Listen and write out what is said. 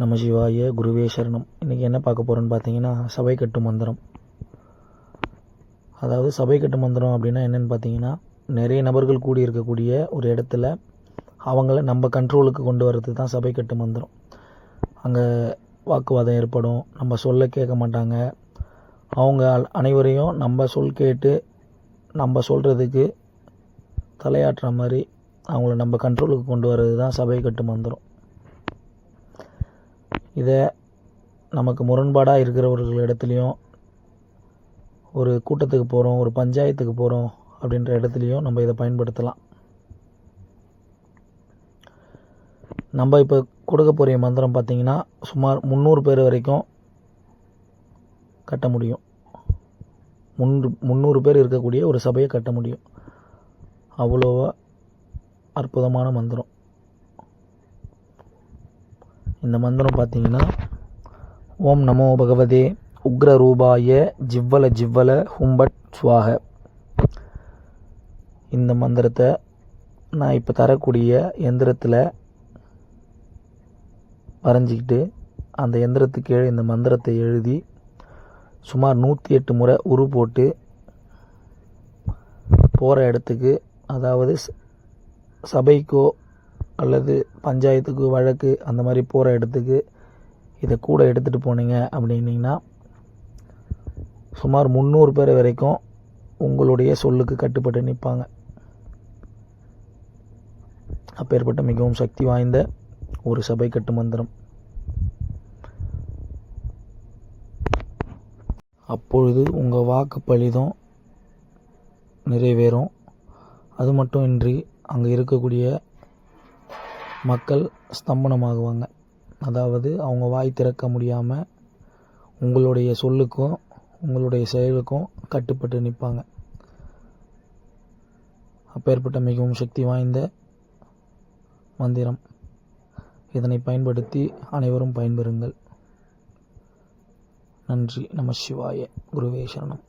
நம சிவாய குருவே சரணம். இன்றைக்கி என்ன பார்க்க போகிறோன்னு பார்த்தீங்கன்னா, சபை கட்டு மந்திரம். அதாவது சபை கட்டு மந்திரம் அப்படின்னா என்னென்னு பார்த்தீங்கன்னா, நிறைய நபர்கள் கூடி இருக்கக்கூடிய ஒரு இடத்துல அவங்கள நம்ம கண்ட்ரோலுக்கு கொண்டு வர்றது தான் சபை கட்டு மந்திரம். அங்கே வாக்குவாதம் ஏற்படும், நம்ம சொல்ல கேட்க மாட்டாங்க. அவங்க அனைவரையும் நம்ம சொல் கேட்டு நம்ம சொல்கிறதுக்கு தலையாட்டுற மாதிரி அவங்கள நம்ம கண்ட்ரோலுக்கு கொண்டு வர்றது தான் சபை கட்டு மந்திரம். இதை நமக்கு முரண்பாடாக இருக்கிறவர்கள் இடத்துலையும், ஒரு கூட்டத்துக்கு போகிறோம், ஒரு பஞ்சாயத்துக்கு போகிறோம் அப்படின்ற இடத்துலையும் நம்ம இதை பயன்படுத்தலாம். நம்ம இப்போ கொடுக்க போகிற மந்திரம் பார்த்திங்கன்னா, சுமார் 300 பேர் வரைக்கும் கட்ட முடியும். 300 பேர் இருக்கக்கூடிய ஒரு சபையை கட்ட முடியும். அவ்வளோ அற்புதமான மந்திரம். இந்த மந்திரம் பார்த்தீங்கன்னா, ஓம் நமோ பகவதே உக்ர ரூபாய ஜிவ்வல ஜிவ்வல ஹும்பட் ஸ்வாக. இந்த மந்திரத்தை நான் இப்போ தரக்கூடிய எந்திரத்தில் வரைஞ்சிக்கிட்டு அந்த எந்திரத்துக்கு கீழே இந்த மந்திரத்தை எழுதி சுமார் 108 முறை உரு போட்டு போகிற இடத்துக்கு, அதாவது சபைக்கோ அல்லது பஞ்சாயத்துக்கு வழக்கு அந்த மாதிரி போகிற இடத்துக்கு இதை கூட எடுத்துகிட்டு போனீங்க அப்படின்னிங்கன்னா சுமார் 300 பேர் வரைக்கும் உங்களுடைய சொல்லுக்கு கட்டுப்பட்டு நிற்பாங்க. அப்பேற்பட்ட மிகவும் சக்தி வாய்ந்த ஒரு சபை கட்டு மந்திரம். அப்பொழுது உங்கள் வாக்கு பலிதம் நிறைவேறும். அது மட்டும் இன்றி அங்கே இருக்கக்கூடிய மக்கள் ஸ்தம்பனமாகுவாங்க. அதாவது அவங்க வாய் திறக்க முடியாமல் உங்களுடைய சொல்லுக்கும் உங்களுடைய செயலுக்கும் கட்டுப்பட்டு நிற்பாங்க. அப்பேற்பட்ட மிகவும் சக்தி வாய்ந்த மந்திரம். இதனை பயன்படுத்தி அனைவரும் பயன்பெறுங்கள். நன்றி. நம சிவாய குருவே சரணம்.